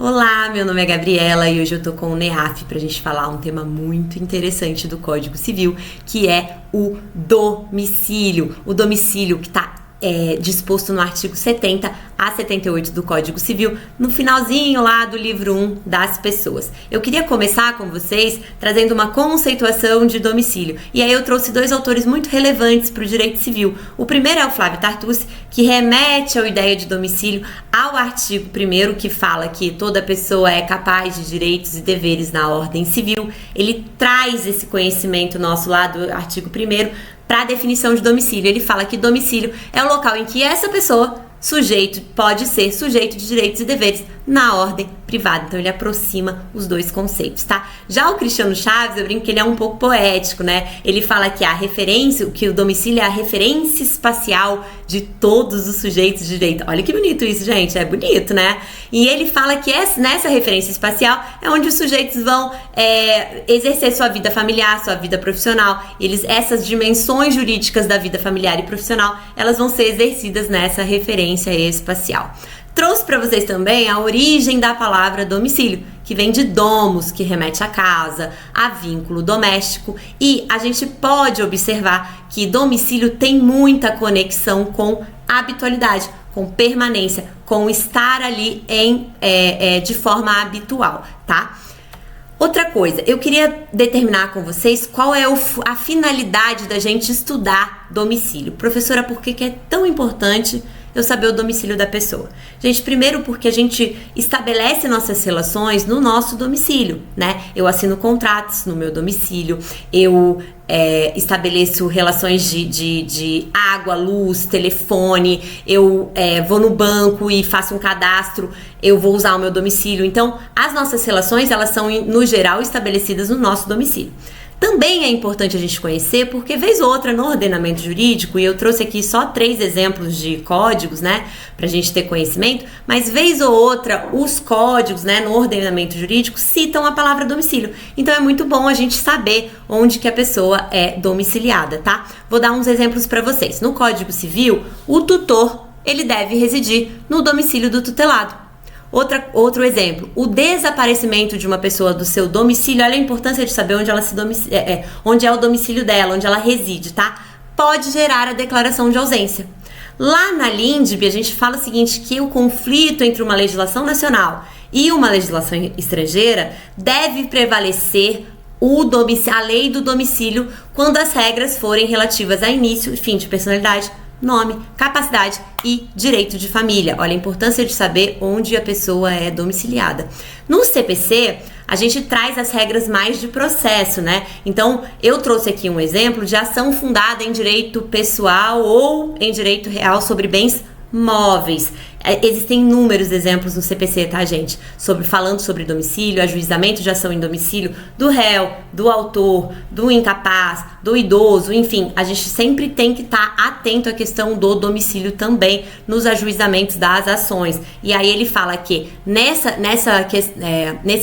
Olá, meu nome é Gabriela e hoje eu tô com o NEAF pra gente falar um tema muito interessante do Código Civil, que é o domicílio. O domicílio que tá disposto no artigo 70 a 78 do Código Civil, no finalzinho lá do livro 1 das pessoas. Eu queria começar com vocês trazendo uma conceituação de domicílio. E aí eu trouxe dois autores muito relevantes para o direito civil. O primeiro é o Flávio Tartucci, que remete à ideia de domicílio ao artigo 1º, que fala que toda pessoa é capaz de direitos e deveres na ordem civil. Ele traz esse conhecimento nosso lá do artigo 1º para a definição de domicílio. Ele fala que domicílio é o local em que essa pessoa, pode ser sujeito de direitos e deveres na ordem privada. Então ele aproxima os dois conceitos, tá? Já o Cristiano Chaves, eu brinco que ele é um pouco poético, né? Ele fala que que o domicílio é a referência espacial de todos os sujeitos de direito. Olha que bonito isso, gente, é bonito, né? E ele fala que nessa referência espacial é onde os sujeitos vão exercer sua vida familiar, sua vida profissional. Essas dimensões jurídicas da vida familiar e profissional, elas vão ser exercidas nessa referência espacial. Trouxe para vocês também a origem da palavra domicílio, que vem de domus, que remete à casa, a vínculo doméstico, e a gente pode observar que domicílio tem muita conexão com habitualidade, com permanência, com estar ali de forma habitual, tá? Outra coisa, eu queria determinar com vocês qual é a finalidade da gente estudar domicílio. Professora, por que é tão importante eu saber o domicílio da pessoa? Gente, primeiro porque a gente estabelece nossas relações no nosso domicílio, né? Eu assino contratos no meu domicílio, eu estabeleço relações de água, luz, telefone, eu vou no banco e faço um cadastro, eu vou usar o meu domicílio. Então, as nossas relações, elas são, no geral, estabelecidas no nosso domicílio. Também é importante a gente conhecer, porque vez ou outra no ordenamento jurídico, e eu trouxe aqui só 3 exemplos de códigos, né, pra gente ter conhecimento, mas vez ou outra os códigos, né, no ordenamento jurídico citam a palavra domicílio. Então é muito bom a gente saber onde que a pessoa é domiciliada, tá? Vou dar uns exemplos para vocês. No Código Civil, o tutor, ele deve residir no domicílio do tutelado. Outro exemplo, o desaparecimento de uma pessoa do seu domicílio, olha a importância de saber onde ela onde é o domicílio dela, onde ela reside, tá? Pode gerar a declaração de ausência. Lá na LINDB, a gente fala o seguinte, que o conflito entre uma legislação nacional e uma legislação estrangeira deve prevalecer a lei do domicílio quando as regras forem relativas a início e fim de personalidade, nome, capacidade e direito de família. Olha a importância de saber onde a pessoa é domiciliada. No CPC, a gente traz as regras mais de processo, né? Então, eu trouxe aqui um exemplo de ação fundada em direito pessoal ou em direito real sobre bens móveis. Existem inúmeros exemplos no CPC, tá, gente? Falando sobre domicílio, ajuizamento de ação em domicílio do réu, do autor, do incapaz, do idoso, enfim, a gente sempre tem que estar atento à questão do domicílio também nos ajuizamentos das ações. E aí ele fala que nesse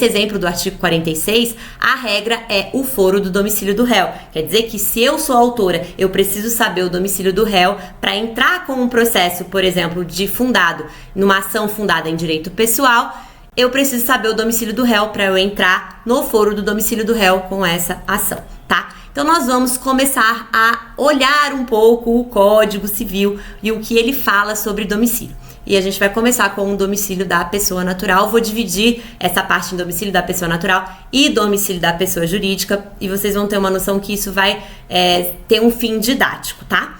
exemplo do artigo 46, a regra é o foro do domicílio do réu. Quer dizer que se eu sou autora, eu preciso saber o domicílio do réu para entrar com um processo, por exemplo, numa ação fundada em direito pessoal, eu preciso saber o domicílio do réu para eu entrar no foro do domicílio do réu com essa ação, tá? Então nós vamos começar a olhar um pouco o Código Civil e o que ele fala sobre domicílio. E a gente vai começar com o domicílio da pessoa natural. Vou dividir essa parte em domicílio da pessoa natural e domicílio da pessoa jurídica, e vocês vão ter uma noção que isso vai ter um fim didático, tá?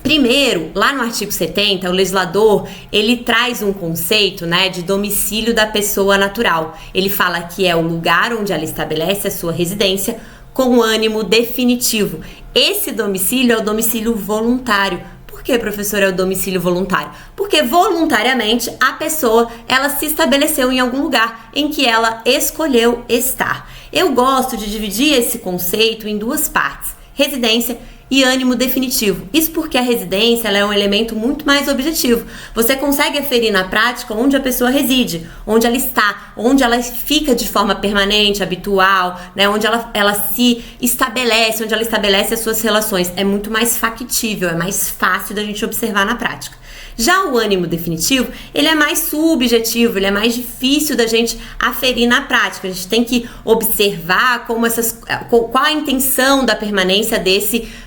Primeiro, lá no artigo 70, o legislador, ele traz um conceito, né, de domicílio da pessoa natural. Ele fala que é o lugar onde ela estabelece a sua residência com ânimo definitivo. Esse domicílio é o domicílio voluntário. Por que, professor, é o domicílio voluntário? Porque voluntariamente a pessoa, ela se estabeleceu em algum lugar em que ela escolheu estar. Eu gosto de dividir esse conceito em 2 partes: residência e ânimo definitivo. Isso porque a residência, ela é um elemento muito mais objetivo. Você consegue aferir na prática onde a pessoa reside, onde ela está, onde ela fica de forma permanente, habitual, né? Onde ela se estabelece, onde ela estabelece as suas relações. É muito mais factível, é mais fácil da gente observar na prática. Já o ânimo definitivo, ele é mais subjetivo, ele é mais difícil da gente aferir na prática. A gente tem que observar qual a intenção da permanência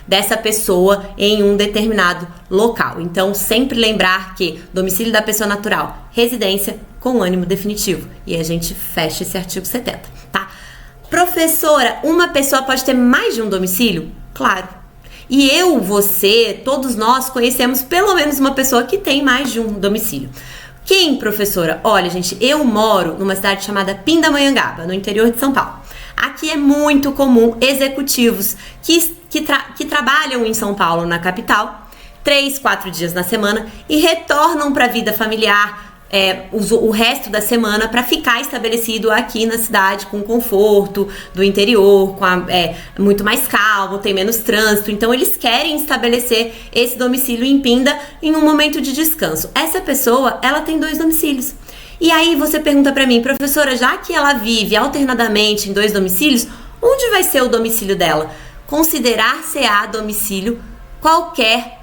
dessa pessoa em um determinado local. Então, sempre lembrar que domicílio da pessoa natural, residência com ânimo definitivo. E a gente fecha esse artigo 70, tá? Professora, uma pessoa pode ter mais de um domicílio? Claro. E eu, você, todos nós conhecemos pelo menos uma pessoa que tem mais de um domicílio. Quem, professora? Olha, gente, eu moro numa cidade chamada Pindamonhangaba, no interior de São Paulo. Aqui é muito comum executivos que trabalham em São Paulo, na capital, 3, 4 dias na semana e retornam para a vida familiar o resto da semana para ficar estabelecido aqui na cidade com conforto do interior, muito mais calmo, tem menos trânsito. Então eles querem estabelecer esse domicílio em Pinda em um momento de descanso. Essa pessoa, ela tem 2 domicílios. E aí você pergunta para mim, professora, já que ela vive alternadamente em 2 domicílios, onde vai ser o domicílio dela? Considerar-se-á domicílio qualquer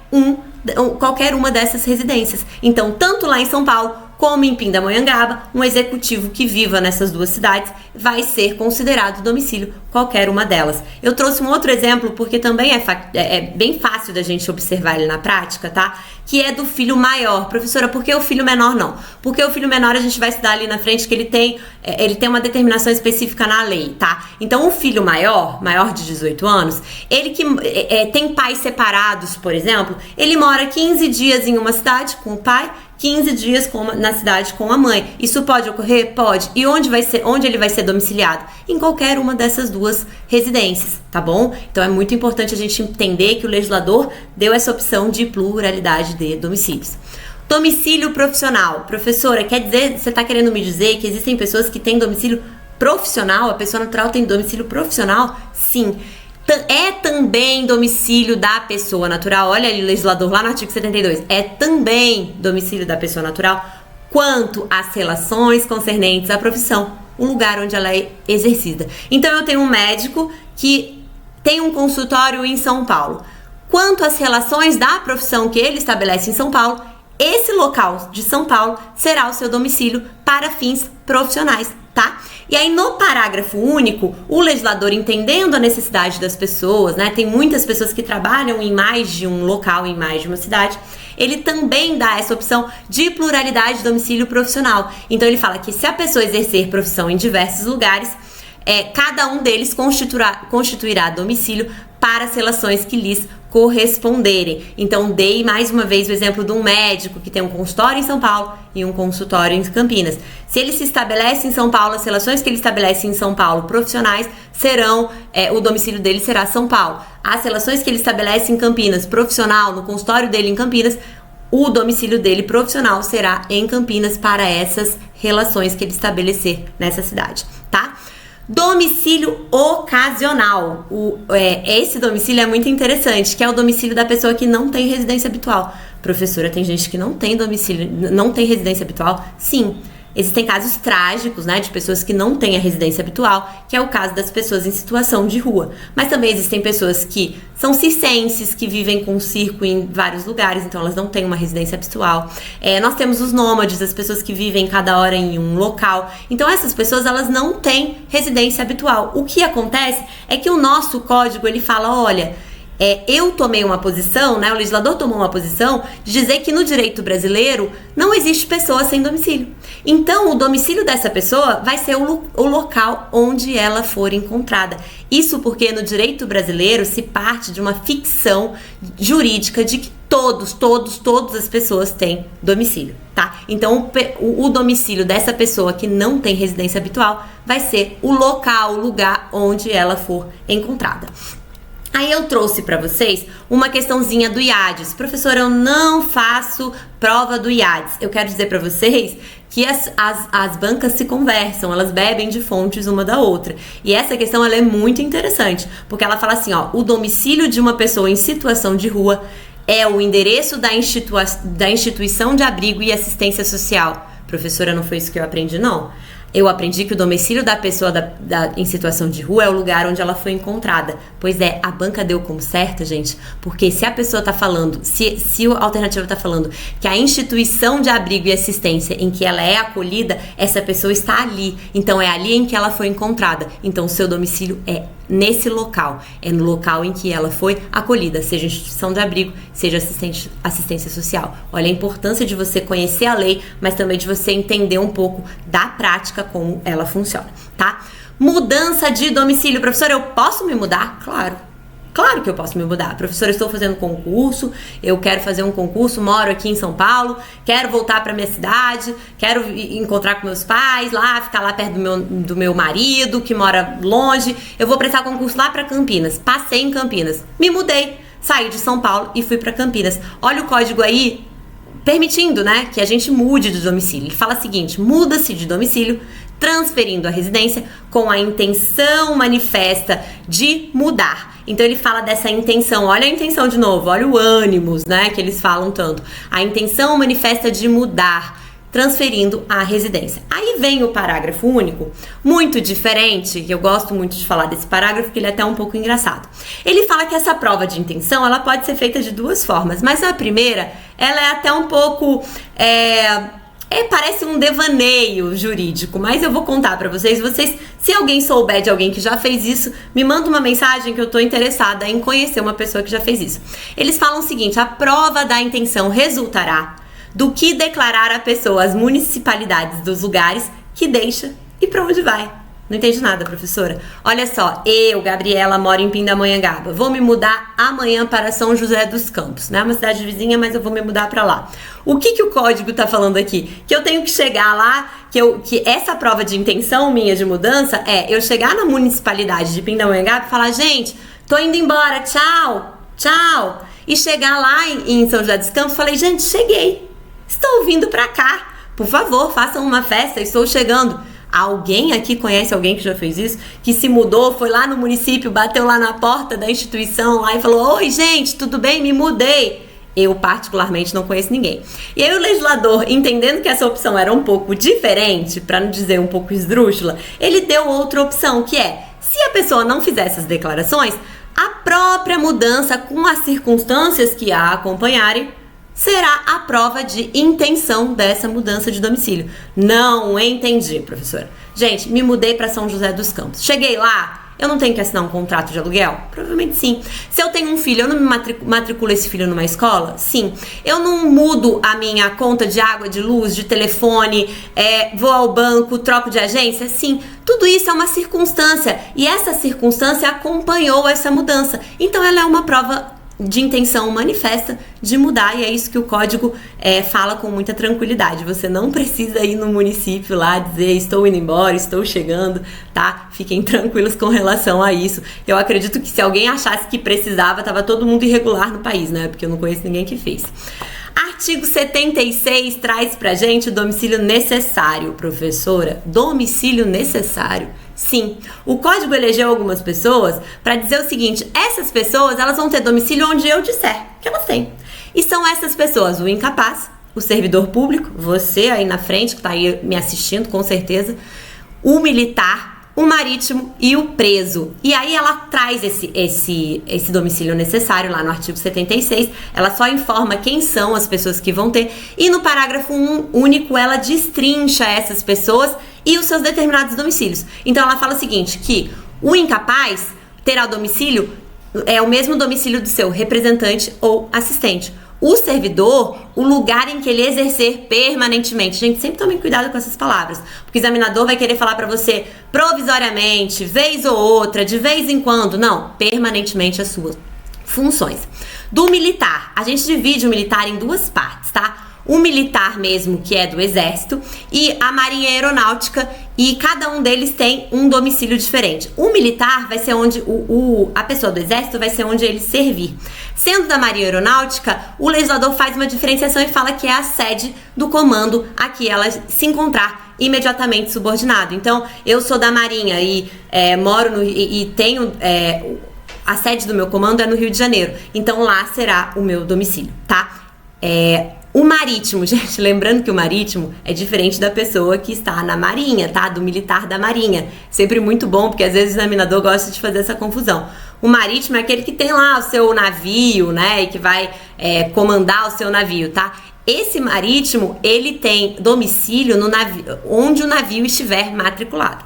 uma dessas residências. Então, tanto lá em São Paulo como em Pindamonhangaba, um executivo que viva nessas 2 cidades vai ser considerado domicílio qualquer uma delas. Eu trouxe um outro exemplo porque também é bem fácil da gente observar ele na prática, tá? Que é do filho maior. Professora, por que o filho menor não? Porque o filho menor a gente vai estudar ali na frente que ele tem uma determinação específica na lei, tá? Então o filho maior de 18 anos, ele que tem pais separados, por exemplo, ele mora 15 dias em uma cidade com o pai, 15 dias na cidade com a mãe. Isso pode ocorrer? Pode. E onde ele vai ser domiciliado? Em qualquer uma dessas 2 residências, tá bom? Então é muito importante a gente entender que o legislador deu essa opção de pluralidade de domicílios. Domicílio profissional. Professora, quer dizer, você está querendo me dizer que existem pessoas que têm domicílio profissional? A pessoa natural tem domicílio profissional? Sim. É também domicílio da pessoa natural, olha ali o legislador lá no artigo 72, é também domicílio da pessoa natural quanto às relações concernentes à profissão, o lugar onde ela é exercida. Então eu tenho um médico que tem um consultório em São Paulo. Quanto às relações da profissão que ele estabelece em São Paulo, esse local de São Paulo será o seu domicílio para fins profissionais, tá? E aí no parágrafo único, o legislador, entendendo a necessidade das pessoas, né? Tem muitas pessoas que trabalham em mais de um local, em mais de uma cidade. Ele também dá essa opção de pluralidade de domicílio profissional. Então ele fala que se a pessoa exercer profissão em diversos lugares, cada um deles constituirá domicílio para as relações que lhes corresponderem. Então, dei mais uma vez o exemplo de um médico que tem um consultório em São Paulo e um consultório em Campinas. Se ele se estabelece em São Paulo, as relações que ele estabelece em São Paulo profissionais serão, o domicílio dele será São Paulo. As relações que ele estabelece em Campinas profissional, no consultório dele em Campinas, o domicílio dele profissional será em Campinas para essas relações que ele estabelecer nessa cidade, tá? Domicílio ocasional. Esse domicílio é muito interessante, que é o domicílio da pessoa que não tem residência habitual. Professora, tem gente que não tem domicílio, não tem residência habitual? Sim. Existem casos trágicos, né, de pessoas que não têm a residência habitual, que é o caso das pessoas em situação de rua. Mas também existem pessoas que são circenses, que vivem com circo em vários lugares, então elas não têm uma residência habitual. Nós temos os nômades, as pessoas que vivem cada hora em um local. Então essas pessoas, elas não têm residência habitual. O que acontece é que o nosso código, ele fala, olha, eu tomei uma posição, né, o legislador tomou uma posição de dizer que no direito brasileiro não existe pessoa sem domicílio. Então, o domicílio dessa pessoa vai ser o local onde ela for encontrada. Isso porque no direito brasileiro se parte de uma ficção jurídica de que todas as pessoas têm domicílio, tá? Então, o domicílio dessa pessoa que não tem residência habitual vai ser o lugar onde ela for encontrada. Aí eu trouxe para vocês uma questãozinha do IADES. Professora, eu não faço prova do IADES. Eu quero dizer para vocês que as bancas se conversam, elas bebem de fontes uma da outra. E essa questão, ela é muito interessante, porque ela fala assim, ó, o domicílio de uma pessoa em situação de rua é o endereço da instituição de abrigo e assistência social. Professora, não foi isso que eu aprendi, não. Eu aprendi que o domicílio da pessoa em situação de rua é o lugar onde ela foi encontrada. Pois é, a banca deu como certo, gente, porque se a pessoa tá falando, se a alternativa tá falando que a instituição de abrigo e assistência em que ela é acolhida, essa pessoa está ali. Então é ali em que ela foi encontrada. Então o seu domicílio é nesse local, é no local em que ela foi acolhida, seja instituição de abrigo, seja assistência social. Olha a importância de você conhecer a lei, mas também de você entender um pouco da prática como ela funciona, tá? Mudança de domicílio. Professora, eu posso me mudar? Claro que eu posso me mudar. Professora, eu estou fazendo concurso, eu quero fazer um concurso, moro aqui em São Paulo, quero voltar para minha cidade, quero encontrar com meus pais lá, ficar lá perto do meu marido, que mora longe. Eu vou prestar concurso lá para Campinas. Passei em Campinas, me mudei, saí de São Paulo e fui para Campinas. Olha o código aí, permitindo, né, que a gente mude de domicílio. Ele fala o seguinte: muda-se de domicílio, transferindo a residência com a intenção manifesta de mudar. Então ele fala dessa intenção, olha a intenção de novo, olha o ânimos, né, que eles falam tanto. A intenção manifesta de mudar, transferindo a residência. Aí vem o parágrafo único, muito diferente, que eu gosto muito de falar desse parágrafo, porque ele é até um pouco engraçado. Ele fala que essa prova de intenção, ela pode ser feita de duas formas, mas a primeira, ela é até um pouco... parece um devaneio jurídico, mas eu vou contar pra vocês. Se alguém souber de alguém que já fez isso, me manda uma mensagem que eu tô interessada em conhecer uma pessoa que já fez isso. Eles falam o seguinte: a prova da intenção resultará do que declarar a pessoa as municipalidades dos lugares que deixa e pra onde vai. Não entendi nada, professora. Olha só, eu, Gabriela, moro em Pindamonhangaba. Vou me mudar amanhã para São José dos Campos, né? Uma cidade vizinha, mas eu vou me mudar para lá. O que o código tá falando aqui? Que eu tenho que chegar lá, que essa prova de intenção minha de mudança é eu chegar na municipalidade de Pindamonhangaba e falar: gente, tô indo embora, tchau. E chegar lá em São José dos Campos, falei: gente, cheguei. Estou vindo para cá. Por favor, façam uma festa, estou chegando. Alguém aqui conhece alguém que já fez isso? Que se mudou, foi lá no município, bateu lá na porta da instituição lá e falou: oi, gente, tudo bem? Me mudei. Eu particularmente não conheço ninguém. E aí o legislador, entendendo que essa opção era um pouco diferente, para não dizer um pouco esdrúxula, ele deu outra opção, que é: se a pessoa não fizer essas declarações, a própria mudança com as circunstâncias que a acompanharem será a prova de intenção dessa mudança de domicílio. Não entendi, professora. Gente, me mudei para São José dos Campos. Cheguei lá, eu não tenho que assinar um contrato de aluguel? Provavelmente sim. Se eu tenho um filho, eu não me matriculo esse filho numa escola? Sim. Eu não mudo a minha conta de água, de luz, de telefone, vou ao banco, troco de agência? Sim. Tudo isso é uma circunstância e essa circunstância acompanhou essa mudança. Então ela é uma prova de intenção manifesta de mudar, e é isso que o código fala com muita tranquilidade. Você não precisa ir no município lá dizer: estou indo embora, estou chegando, tá? Fiquem tranquilos com relação a isso. Eu acredito que se alguém achasse que precisava, tava todo mundo irregular no país, né? Porque eu não conheço ninguém que fez. Artigo 76 traz pra gente o domicílio necessário, professora. Domicílio necessário. Sim, o código elegeu algumas pessoas para dizer o seguinte: essas pessoas, elas vão ter domicílio onde eu disser que elas têm. E são essas pessoas: o incapaz, o servidor público, você aí na frente que tá aí me assistindo com certeza, o militar, o marítimo e o preso. E aí ela traz esse domicílio necessário lá no artigo 76, ela só informa quem são as pessoas que vão ter, e no parágrafo único ela destrincha essas pessoas e os seus determinados domicílios. Então ela fala o seguinte, que o incapaz terá o domicílio, é o mesmo domicílio do seu representante ou assistente. O servidor, o lugar em que ele exercer permanentemente. Gente, sempre tomem cuidado com essas palavras, porque o examinador vai querer falar pra você provisoriamente, vez ou outra, de vez em quando. Não, permanentemente as suas funções. Do militar, a gente divide o militar em duas partes, tá? O militar mesmo, que é do exército, e a marinha aeronáutica, e cada um deles tem um domicílio diferente. O militar vai ser onde a pessoa do exército vai ser onde ele servir. Sendo da marinha aeronáutica, o legislador faz uma diferenciação e fala que é a sede do comando a que ela se encontrar imediatamente subordinado. Então, eu sou da marinha e moro e tenho a sede do meu comando é no Rio de Janeiro. Então, lá será o meu domicílio, tá? O marítimo, gente, lembrando que o marítimo é diferente da pessoa que está na marinha, tá? Do militar da marinha. Sempre muito bom, porque às vezes o examinador gosta de fazer essa confusão. O marítimo é aquele que tem lá o seu navio, né? E que vai comandar o seu navio, tá? Esse marítimo, ele tem domicílio no navio, onde o navio estiver matriculado.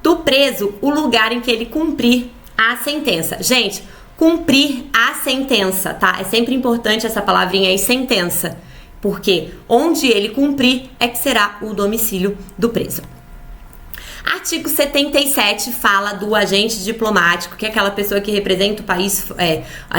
Do preso, o lugar em que ele cumprir a sentença. Gente, cumprir a sentença, tá? É sempre importante essa palavrinha aí, sentença. Porque onde ele cumprir é que será o domicílio do preso. Artigo 77 fala do agente diplomático, que é aquela pessoa que representa o país,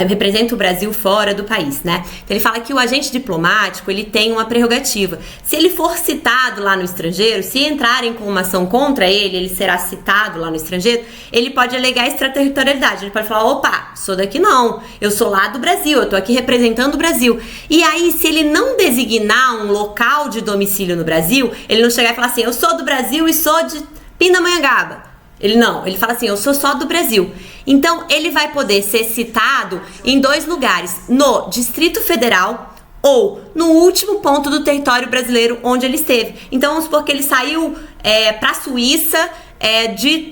representa o Brasil fora do país, né? Então ele fala que o agente diplomático, ele tem uma prerrogativa. Se ele for citado lá no estrangeiro, se entrarem com uma ação contra ele, ele será citado lá no estrangeiro, ele pode alegar extraterritorialidade. Ele pode falar, opa, sou daqui não, eu sou lá do Brasil, eu tô aqui representando o Brasil. E aí, se ele não designar um local de domicílio no Brasil, ele não chegar e falar assim, eu sou do Brasil e sou de Pindamonhangaba. Ele fala assim, eu sou só do Brasil. Então, ele vai poder ser citado em 2 lugares, no Distrito Federal ou no último ponto do território brasileiro onde ele esteve. Então, vamos supor que ele saiu para a Suíça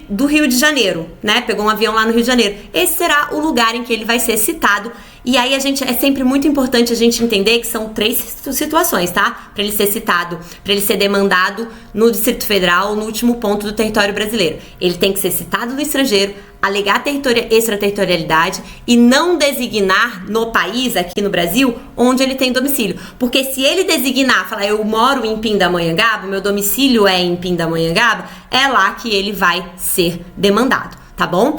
do Rio de Janeiro, né? Pegou um avião lá no Rio de Janeiro. Esse será o lugar em que ele vai ser citado. E aí é sempre muito importante a gente entender que são 3 situações, tá? Para ele ser citado, para ele ser demandado no Distrito Federal ou no último ponto do território brasileiro. Ele tem que ser citado no estrangeiro, alegar extraterritorialidade e não designar no país, aqui no Brasil, onde ele tem domicílio. Porque se ele designar, falar eu moro em Pindamonhangaba, meu domicílio é em Pindamonhangaba, é lá que ele vai ser demandado, tá bom?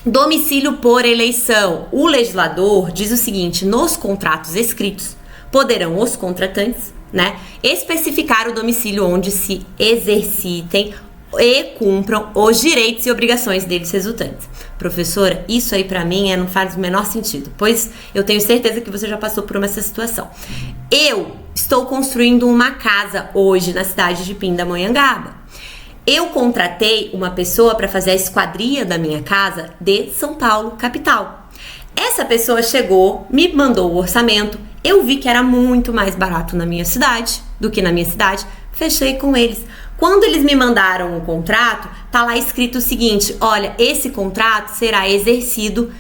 Domicílio por eleição. O legislador diz o seguinte, nos contratos escritos, poderão os contratantes, né, especificar o domicílio onde se exercitem e cumpram os direitos e obrigações deles resultantes. Professora, isso aí pra mim não faz o menor sentido, pois eu tenho certeza que você já passou por essa situação. Eu estou construindo uma casa hoje na cidade de Pindamonhangaba. Eu contratei uma pessoa para fazer a esquadria da minha casa de São Paulo, capital. Essa pessoa chegou, me mandou o orçamento, eu vi que era muito mais barato na minha cidade do que na minha cidade, fechei com eles. Quando eles me mandaram o contrato, tá lá escrito o seguinte, olha, esse contrato será exercido,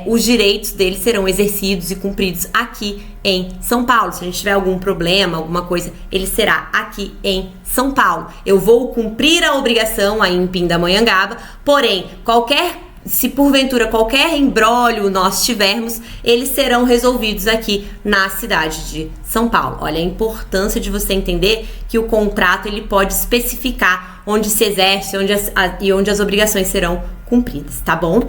os direitos deles serão exercidos e cumpridos aqui em São Paulo. Se a gente tiver algum problema, alguma coisa, ele será aqui em São Paulo. Eu vou cumprir a obrigação aí em Pindamonhangaba, porém, se porventura qualquer imbróglio nós tivermos, eles serão resolvidos aqui na cidade de São Paulo. Olha a importância de você entender que o contrato ele pode especificar onde se exerce e onde as obrigações serão cumpridas, tá bom?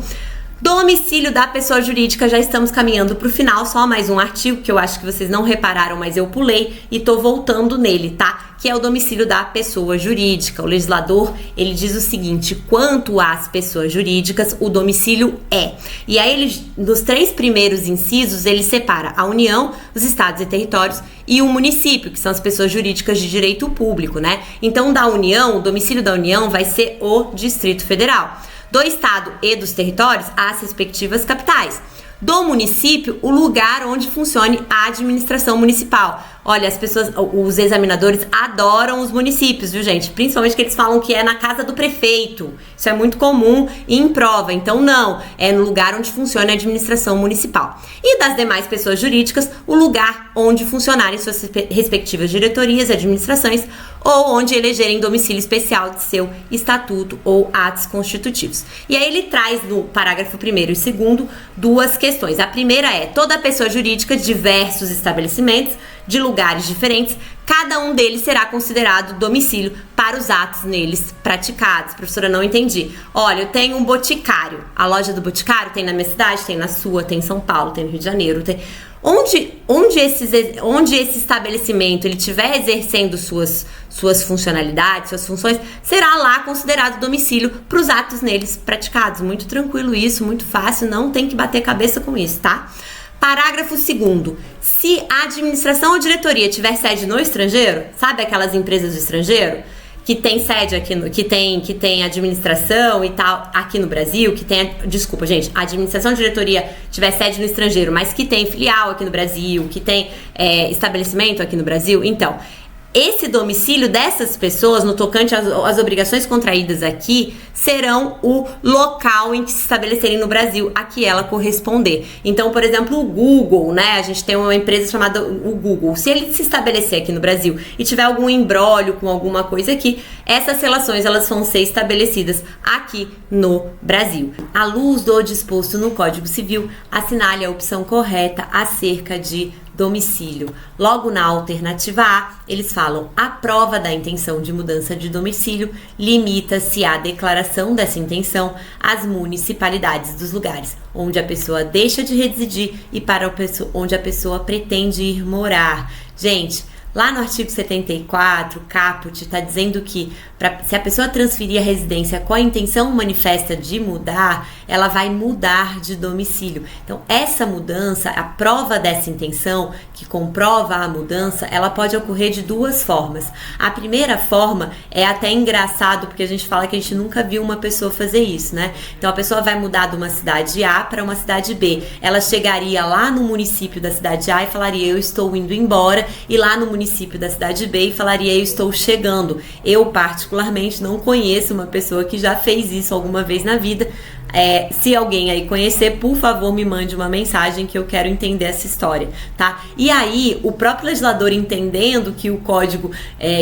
Domicílio da pessoa jurídica, já estamos caminhando para o final, só mais um artigo que eu acho que vocês não repararam, mas eu pulei e tô voltando nele, tá? Que é o domicílio da pessoa jurídica. O legislador, ele diz o seguinte, quanto às pessoas jurídicas, o domicílio é. E aí, ele, nos 3 primeiros incisos, ele separa a União, os estados e territórios e o município, que são as pessoas jurídicas de direito público, né? Então, da União, o domicílio da União vai ser o Distrito Federal. Do estado e dos territórios, as respectivas capitais. Do município, o lugar onde funcione a administração municipal. Olha, os examinadores adoram os municípios, viu, gente? Principalmente que eles falam que é na casa do prefeito. Isso é muito comum em prova. Então, não. É no lugar onde funciona a administração municipal. E das demais pessoas jurídicas, o lugar onde funcionarem suas respectivas diretorias e administrações ou onde elegerem domicílio especial de seu estatuto ou atos constitutivos. E aí ele traz no parágrafo 1º e 2º 2 questões. A primeira é, toda pessoa jurídica de diversos estabelecimentos de lugares diferentes, cada um deles será considerado domicílio para os atos neles praticados. Professora, não entendi. Olha, eu tenho um boticário. A loja do boticário tem na minha cidade, tem na sua, tem em São Paulo, tem no Rio de Janeiro, tem... Onde esse estabelecimento ele estiver exercendo suas funcionalidades, suas funções, será lá considerado domicílio para os atos neles praticados. Muito tranquilo isso, muito fácil, não tem que bater cabeça com isso, tá? Parágrafo 2º. Se a administração ou diretoria tiver sede no estrangeiro, sabe aquelas empresas do estrangeiro? que tem sede aqui que tem administração e tal aqui no Brasil, que tem, desculpa, gente, a administração de diretoria tiver sede no estrangeiro, mas que tem filial aqui no Brasil, que tem estabelecimento aqui no Brasil, então, esse domicílio dessas pessoas, no tocante às obrigações contraídas aqui, serão o local em que se estabelecerem no Brasil, a que ela corresponder. Então, por exemplo, o Google, né? A gente tem uma empresa chamada o Google. Se ele se estabelecer aqui no Brasil e tiver algum imbróglio com alguma coisa aqui, essas relações elas vão ser estabelecidas aqui no Brasil. À luz do disposto no Código Civil, assinale a opção correta acerca de domicílio. Logo na alternativa A, eles falam: a prova da intenção de mudança de domicílio limita-se à declaração dessa intenção às municipalidades dos lugares onde a pessoa deixa de residir e para onde a pessoa pretende ir morar. Gente, lá no artigo 74, caput, está dizendo que se a pessoa transferir a residência com a intenção manifesta de mudar, ela vai mudar de domicílio. Então, essa mudança, a prova dessa intenção, que comprova a mudança, ela pode ocorrer de duas formas. A primeira forma é até engraçado, porque a gente fala que a gente nunca viu uma pessoa fazer isso, né? Então, a pessoa vai mudar de uma cidade A para uma cidade B. Ela chegaria lá no município da cidade A e falaria: eu estou indo embora, e lá no município da cidade B e falaria: eu estou chegando. Eu, particularmente, não conheço uma pessoa que já fez isso alguma vez na vida. Se alguém aí conhecer, por favor, me mande uma mensagem que eu quero entender essa história, tá? E aí, o próprio legislador, entendendo que o código,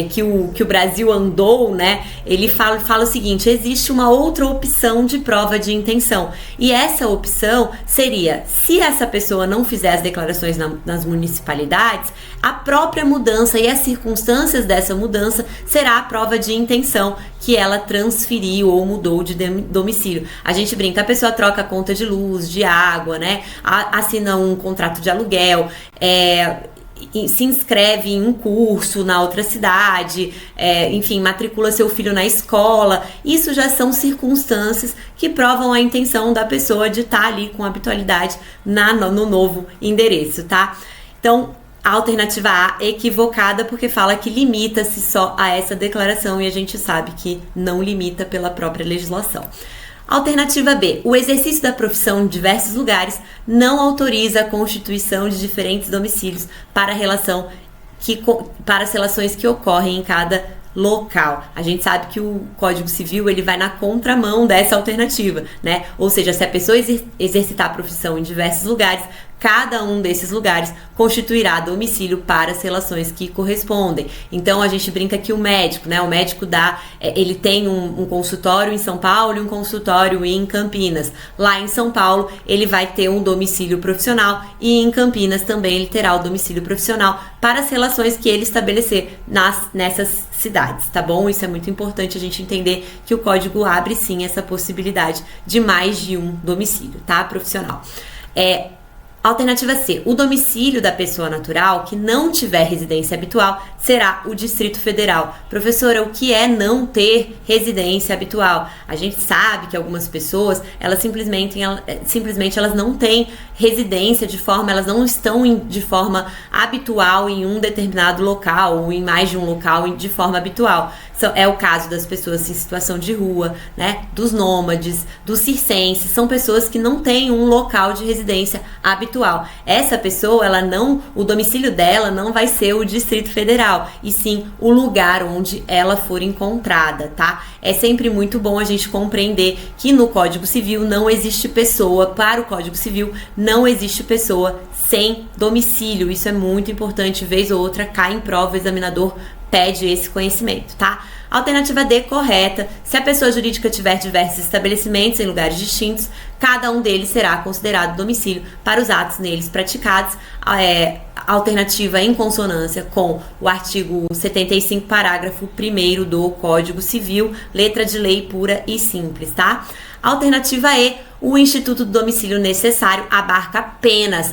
que o Brasil andou, né? Ele fala o seguinte: existe uma outra opção de prova de intenção. E essa opção seria, se essa pessoa não fizer as declarações nas municipalidades, a própria mudança e as circunstâncias dessa mudança será a prova de intenção que ela transferiu ou mudou de domicílio. A gente brinca, a pessoa troca a conta de luz, de água, né? Assina um contrato de aluguel, se inscreve em um curso na outra cidade, enfim, matricula seu filho na escola. Isso já são circunstâncias que provam a intenção da pessoa de estar ali com habitualidade no novo endereço, tá? Então, a alternativa A equivocada, porque fala que limita-se só a essa declaração e a gente sabe que não limita pela própria legislação. Alternativa B, o exercício da profissão em diversos lugares não autoriza a constituição de diferentes domicílios para as relações que ocorrem em cada local. A gente sabe que o Código Civil ele vai na contramão dessa alternativa, né? Ou seja, se a pessoa exercitar a profissão em diversos lugares, cada um desses lugares constituirá domicílio para as relações que correspondem. Então, a gente brinca que o médico, né? O médico ele tem um consultório em São Paulo e um consultório em Campinas. Lá em São Paulo, ele vai ter um domicílio profissional e em Campinas também ele terá o domicílio profissional para as relações que ele estabelecer nessas cidades, tá bom? Isso é muito importante a gente entender que o código abre sim essa possibilidade de mais de um domicílio, tá? Profissional. Alternativa C, o domicílio da pessoa natural que não tiver residência habitual será o Distrito Federal. Professora, o que é não ter residência habitual? A gente sabe que algumas pessoas, elas simplesmente elas não têm residência elas não estão de forma habitual em um determinado local ou em mais de um local de forma habitual. É o caso das pessoas em situação de rua, né? Dos nômades, dos circenses, são pessoas que não têm um local de residência habitual. Essa pessoa, o domicílio dela não vai ser o Distrito Federal, e sim o lugar onde ela for encontrada, tá? É sempre muito bom a gente compreender que no Código Civil não existe pessoa, para o Código Civil não existe pessoa sem domicílio. Isso é muito importante, vez ou outra cai em prova, o examinador pede esse conhecimento, tá? Alternativa D, correta. Se a pessoa jurídica tiver diversos estabelecimentos em lugares distintos, cada um deles será considerado domicílio para os atos neles praticados. Alternativa em consonância com o artigo 75, parágrafo 1º do Código Civil, letra de lei pura e simples, tá? Alternativa E, o instituto do domicílio necessário abarca apenas,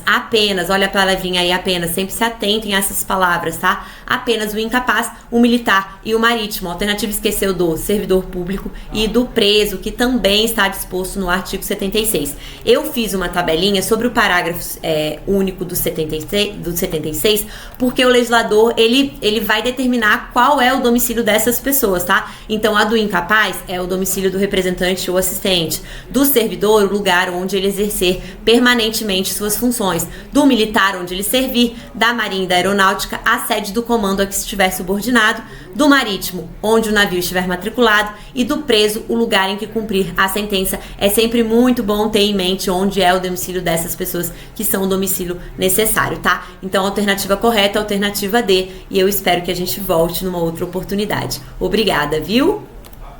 olha a palavrinha aí, apenas, sempre se atentem a essas palavras, tá? Apenas o incapaz, o militar e o marítimo. alternativa esqueceu do servidor público e do preso, que também está disposto no artigo 76. Eu fiz uma tabelinha sobre o parágrafo único do 76, porque o legislador, ele vai determinar qual é o domicílio dessas pessoas, tá? Então, a do incapaz é o domicílio do representante ou assistente. Do servidor, o lugar onde ele exercer permanentemente suas funções. Do militar, onde ele servir. Da marinha e da aeronáutica, a sede do comando a que estiver subordinado. Do marítimo, onde o navio estiver matriculado. E do preso, o lugar em que cumprir a sentença. É sempre muito bom ter em mente onde é o domicílio dessas pessoas, que são o domicílio necessário, tá? Então, a alternativa correta é a alternativa D, e eu espero que a gente volte numa outra oportunidade. Obrigada, viu?